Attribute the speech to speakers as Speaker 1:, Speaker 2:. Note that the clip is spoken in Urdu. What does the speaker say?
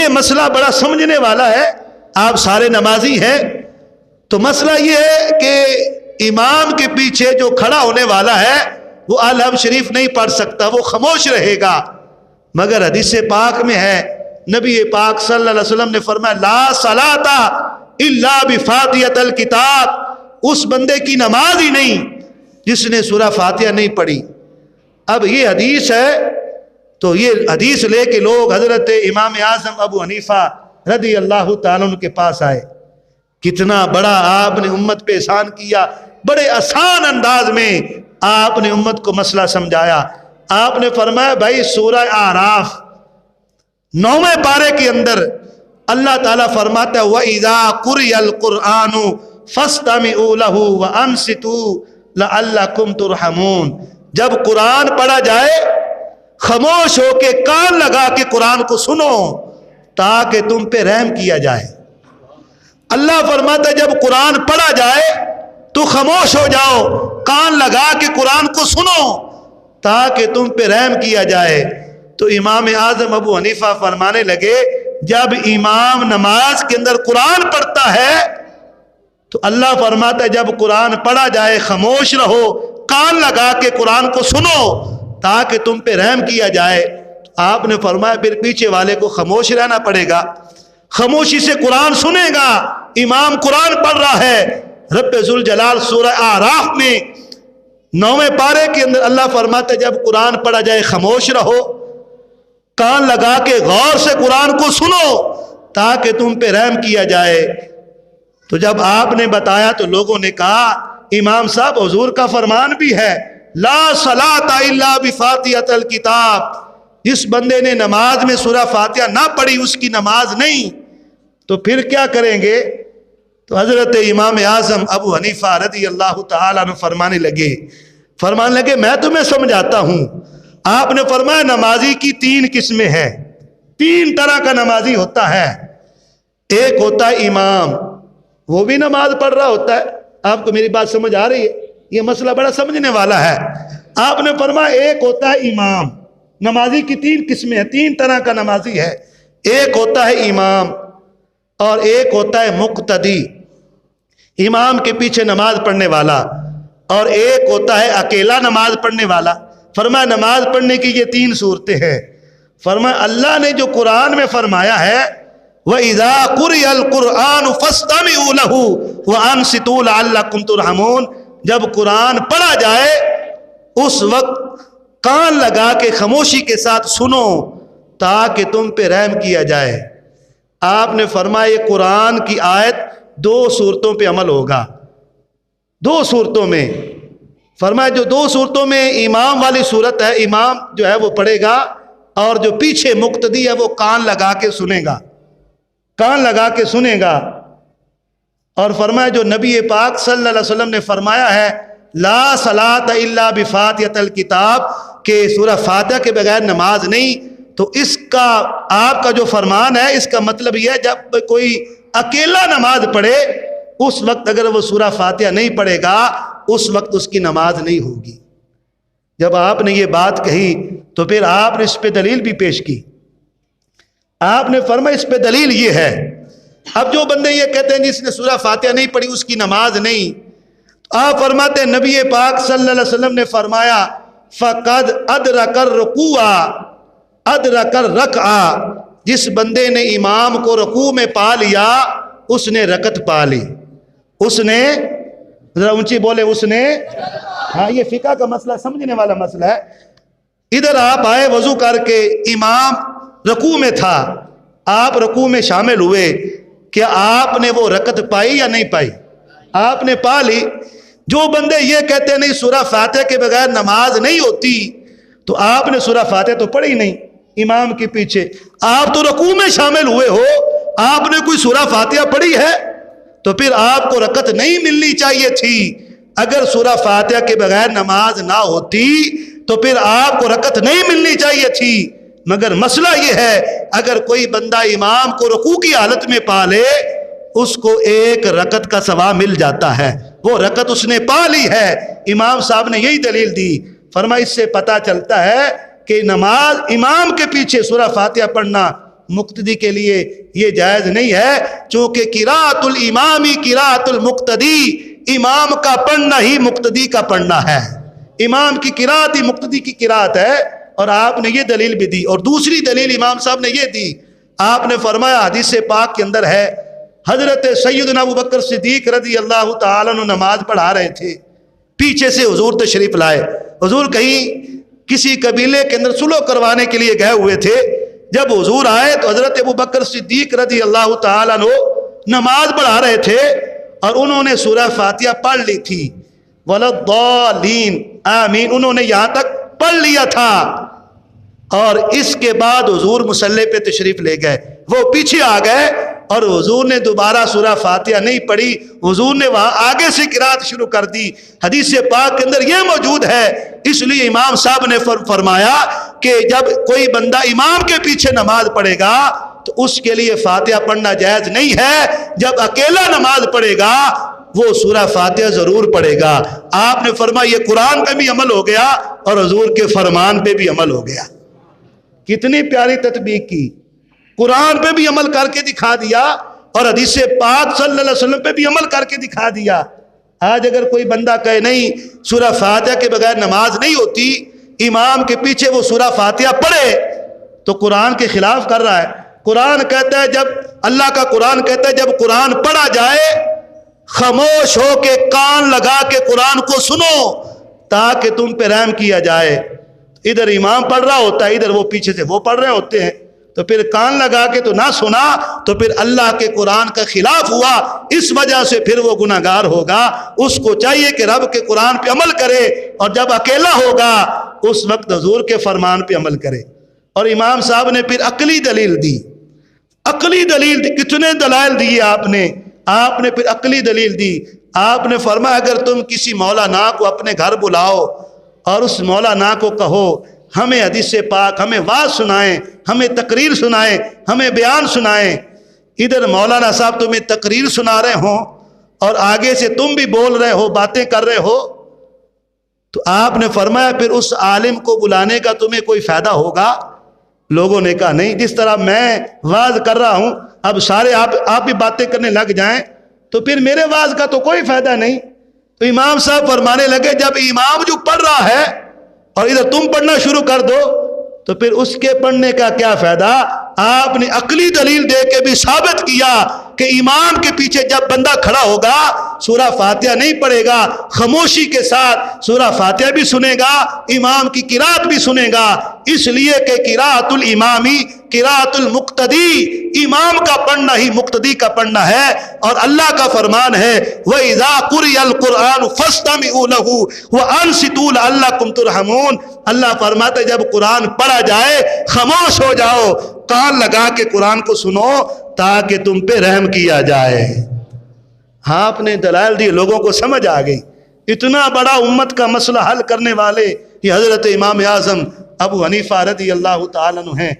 Speaker 1: یہ مسئلہ بڑا سمجھنے والا ہے، آپ سارے نمازی ہیں، تو مسئلہ یہ ہے کہ امام کے پیچھے جو کھڑا ہونے والا ہے وہ الحمد شریف نہیں پڑھ سکتا، وہ خاموش رہے گا۔ مگر حدیث پاک میں ہے، نبی پاک صلی اللہ علیہ وسلم نے فرمایا لا صلاۃ الا بفاتحۃ الکتاب، اس بندے کی نماز ہی نہیں جس نے سورہ فاتحہ نہیں پڑھی۔ اب یہ حدیث ہے، تو یہ حدیث لے کے لوگ حضرت امام اعظم ابو حنیفہ رضی اللہ تعالیٰ عنہ کے پاس آئے۔ کتنا بڑا آپ نے امت پہ احسان کیا، بڑے آسان انداز میں آپ نے امت کو مسئلہ سمجھایا۔ آپ نے فرمایا بھائی سورہ اعراف 9ویں پارے کے اندر اللہ تعالیٰ فرماتا ہے وَإِذَا قُرِئَ الْقُرْآنُ فَاسْتَمِعُوا لَهُ وَأَنصِتُوا لَعَلَّكُمْ تُرْحَمُونَ، جب قرآن پڑھا جائے خاموش ہو کے کان لگا کے قرآن کو سنو تاکہ تم پہ رحم کیا جائے۔ اللہ فرماتا ہے جب قرآن پڑھا جائے تو خاموش ہو جاؤ، کان لگا کے قرآن کو سنو تاکہ تم پہ رحم کیا جائے۔ تو امام اعظم ابو حنیفہ فرمانے لگے جب امام نماز کے اندر قرآن پڑھتا ہے تو اللہ فرماتا ہے جب قرآن پڑھا جائے خاموش رہو، کان لگا کے قرآن کو سنو تاکہ تم پہ رحم کیا جائے۔ آپ نے فرمایا پھر پیچھے والے کو خاموش رہنا پڑے گا، خاموشی سے قرآن سنے گا۔ امام قرآن پڑھ رہا ہے، رب ذوالجلال سورہ اعراف میں 9ویں پارے کے اندر اللہ فرماتا ہے جب قرآن پڑھا جائے خاموش رہو، کان لگا کے غور سے قرآن کو سنو تاکہ تم پہ رحم کیا جائے۔ تو جب آپ نے بتایا تو لوگوں نے کہا امام صاحب حضور کا فرمان بھی ہے لا صلاۃ الا بفاتحۃ الکتاب، جس بندے نے نماز میں سورہ فاتحہ نہ پڑھی اس کی نماز نہیں، تو پھر کیا کریں گے؟ تو حضرت امام اعظم ابو حنیفہ رضی اللہ تعالیٰ عنہ فرمانے لگے میں تمہیں سمجھاتا ہوں۔ آپ نے فرمایا نمازی کی 3 قسمیں ہیں، 3 طرح کا نمازی ہوتا ہے۔ ایک ہوتا ہے امام، وہ بھی نماز پڑھ رہا ہوتا ہے۔ آپ کو میری بات سمجھ آ رہی ہے؟ یہ مسئلہ بڑا سمجھنے والا ہے۔ آپ نے فرمایا ایک ہوتا ہے امام، نمازی کی 3 قسمیں ہیں، 3 طرح کا نمازی ہے۔ ایک ہوتا ہے امام اور ایک ہوتا ہے مقتدی، امام کے پیچھے نماز پڑھنے والا، اور ایک ہوتا ہے اکیلا نماز پڑھنے والا۔ فرمایا نماز پڑھنے کی یہ 3 صورتیں ہیں۔ فرمایا اللہ نے جو قرآن میں فرمایا ہے وَإِذَا قُرِئَ الْقُرْآنُ فَاسْتَمِعُوا لَهُ وَأَنصِتُوا لَعَلَّكُمْ تُرْحَمُونَ، جب قرآن پڑھا جائے اس وقت کان لگا کے خاموشی کے ساتھ سنو تاکہ تم پہ رحم کیا جائے۔ آپ نے فرمایا یہ قرآن کی آیت 2 صورتوں پہ عمل ہوگا، 2 صورتوں میں۔ فرمایا جو 2 صورتوں میں امام والی صورت ہے، امام جو ہے وہ پڑھے گا، اور جو پیچھے مقتدی ہے وہ کان لگا کے سنے گا، کان لگا کے سنے گا۔ اور فرمایا جو نبی پاک صلی اللہ علیہ وسلم نے فرمایا ہے لا صلاۃ الا بفاتحۃ الکتاب، کہ سورہ فاتحہ کے بغیر نماز نہیں، تو اس کا آپ کا جو فرمان ہے اس کا مطلب یہ ہے جب کوئی اکیلا نماز پڑھے اس وقت اگر وہ سورہ فاتحہ نہیں پڑھے گا اس وقت اس کی نماز نہیں ہوگی۔ جب آپ نے یہ بات کہی تو پھر آپ نے اس پہ دلیل بھی پیش کی۔ آپ نے فرمایا اس پہ دلیل یہ ہے، اب جو بندے یہ کہتے ہیں جس نے سورہ فاتحہ نہیں پڑھی اس کی نماز نہیں، تو آپ فرماتے ہیں نبی پاک صلی اللہ علیہ وسلم نے فرمایا فَقَدْ أَدْرَكَ الرُّكُوعَ أَدْرَكَ الرَّكْعَةَ، جس بندے نے امام کو رکوع میں پا لیا اس نے رکعت پا لی، اس نے، ذرا اونچی بولے، اس نے، ہاں یہ فقہ کا مسئلہ سمجھنے والا مسئلہ ہے۔ ادھر آپ آئے وضو کر کے، امام رکوع میں تھا، آپ رکوع میں شامل ہوئے، کیا آپ نے وہ رکعت پائی یا نہیں پائی؟ آپ نے پا لی۔ جو بندے یہ کہتے ہیں نہیں سورہ فاتحہ کے بغیر نماز نہیں ہوتی، تو آپ نے سورہ فاتحہ تو پڑھی نہیں امام کے پیچھے، آپ تو رکوع میں شامل ہوئے ہو، آپ نے کوئی سورہ فاتحہ پڑھی ہے تو پھر آپ کو رکعت نہیں ملنی چاہیے تھی۔ اگر سورہ فاتحہ کے بغیر نماز نہ ہوتی تو پھر آپ کو رکعت نہیں ملنی چاہیے تھی۔ مگر مسئلہ یہ ہے اگر کوئی بندہ امام کو رکوع کی حالت میں پا لے اس کو 1 رکعت کا ثواب مل جاتا ہے، وہ رکعت اس نے پا لی ہے۔ امام صاحب نے یہی دلیل دی، فرمایا اس سے پتہ چلتا ہے کہ نماز امام کے پیچھے سورہ فاتحہ پڑھنا مقتدی کے لیے یہ جائز نہیں ہے، چونکہ قراءۃ الامامی قراءۃ المقتدی، امام کا پڑھنا ہی مقتدی کا پڑھنا ہے، امام کی قراءت ہی مقتدی کی قراءت ہے۔ اور آپ نے یہ دلیل بھی دی، اور دوسری دلیل امام صاحب نے یہ دی، آپ نے فرمایا حدیث پاک کے اندر ہے، حضرت سیدنا ابوبکر صدیق رضی اللہ تعالیٰ عنہ نماز پڑھا رہے تھے، پیچھے سے حضور تشریف لائے، حضور کہیں کسی قبیلے کے اندر صلح کروانے کے لیے گئے ہوئے تھے، جب حضور آئے تو حضرت ابوبکر صدیق رضی اللہ تعالیٰ عنہ نماز پڑھا رہے تھے اور انہوں نے سورہ فاتحہ پڑھ لی تھی، وَلَضَّالِّينَ آمین، انہوں نے یہاں تک پڑھ لیا تھا، اور اس کے بعد حضور مصلی پہ تشریف لے گئے، وہ پیچھے آ گئے اور حضور نے دوبارہ سورہ فاتحہ نہیں پڑھی، حضور نے وہاں آگے سے قرات شروع کر دی۔ حدیث پاک کے اندر یہ موجود ہے، اس لیے امام صاحب نے فرمایا کہ جب کوئی بندہ امام کے پیچھے نماز پڑھے گا تو اس کے لیے فاتحہ پڑھنا جائز نہیں ہے، جب اکیلا نماز پڑھے گا وہ سورہ فاتحہ ضرور پڑھے گا۔ آپ نے فرمایا یہ قرآن پہ بھی عمل ہو گیا اور حضور کے فرمان پہ بھی عمل ہو گیا۔ کتنی پیاری تطبیق کی، قرآن پہ بھی عمل کر کے دکھا دیا اور حدیث پاک صلی اللہ علیہ وسلم پہ بھی عمل کر کے دکھا دیا۔ آج اگر کوئی بندہ کہے نہیں سورہ فاتحہ کے بغیر نماز نہیں ہوتی، امام کے پیچھے وہ سورہ فاتحہ پڑھے تو قرآن کے خلاف کر رہا ہے۔ قرآن کہتا ہے، جب اللہ کا قرآن کہتا ہے جب قرآن پڑھا جائے خاموش ہو کے کان لگا کے قرآن کو سنو تاکہ تم پہ رحم کیا جائے۔ ادھر امام پڑھ رہا ہوتا ہے، ادھر وہ پیچھے سے وہ پڑھ رہے ہوتے ہیں، تو پھر کان لگا کے تو نہ سنا تو پھر اللہ کے قرآن کا خلاف ہوا، اس وجہ سے پھر وہ گناہگار ہوگا۔ اس کو چاہیے کہ رب کے قرآن پہ عمل کرے، اور جب اکیلا ہوگا اس وقت حضور کے فرمان پہ عمل کرے۔ اور امام صاحب نے پھر عقلی دلیل دی، عقلی دلیل دی، کتنے دلائل دیے آپ نے پھر عقلی دلیل دی۔ آپ نے فرمایا اگر تم کسی مولانا کو اپنے گھر بلاؤ اور اس مولانا کو کہو ہمیں حدیث پاک، ہمیں واعظ سنائیں، ہمیں تقریر سنائیں، ہمیں بیان سنائیں، ادھر مولانا صاحب تمہیں تقریر سنا رہے ہوں اور آگے سے تم بھی بول رہے ہو، باتیں کر رہے ہو، تو آپ نے فرمایا پھر اس عالم کو بلانے کا تمہیں کوئی فائدہ ہوگا؟ لوگوں نے کہا نہیں، جس طرح میں واعظ کر رہا ہوں اب سارے آپ بھی باتیں کرنے لگ جائیں تو پھر میرے واعظ کا تو کوئی فائدہ نہیں۔ تو امام صاحب فرمانے لگے جب امام جو پڑھ رہا ہے اور ادھر تم پڑھنا شروع کر دو تو پھر اس کے پڑھنے کا کیا فائدہ؟ آپ نے عقلی دلیل دے کے بھی ثابت کیا کہ امام کے پیچھے جب بندہ کھڑا ہوگا سورہ فاتحہ نہیں پڑھے گا، خاموشی کے ساتھ سورہ فاتحہ بھی سنے گا، امام کی قرات بھی سنے گا، اس لیے کہ قراءۃ الامامی قراءۃ المقتدی، امام کا پڑھنا ہی مقتدی کا پڑھنا ہے۔ اور اللہ کا فرمان ہے وَإِذَا قُرِئَ الْقُرْآنُ فَاسْتَمِعُوا لَهُ وَأَنصِتُوا لَعَلَّكُمْ تُرْحَمُونَ، اللہ فرماتا ہے جب قرآن پڑھا جائے خاموش ہو جاؤ، کان لگا کے قرآن کو سنو تاکہ تم پہ رحم کیا جائے۔ ہاں آپ نے دلائل دی، لوگوں کو سمجھ آ گئی۔ اتنا بڑا امت کا مسئلہ حل کرنے والے یہ حضرت امام اعظم ابو حنیفہ رضی اللہ تعالیٰ عنہ ہیں۔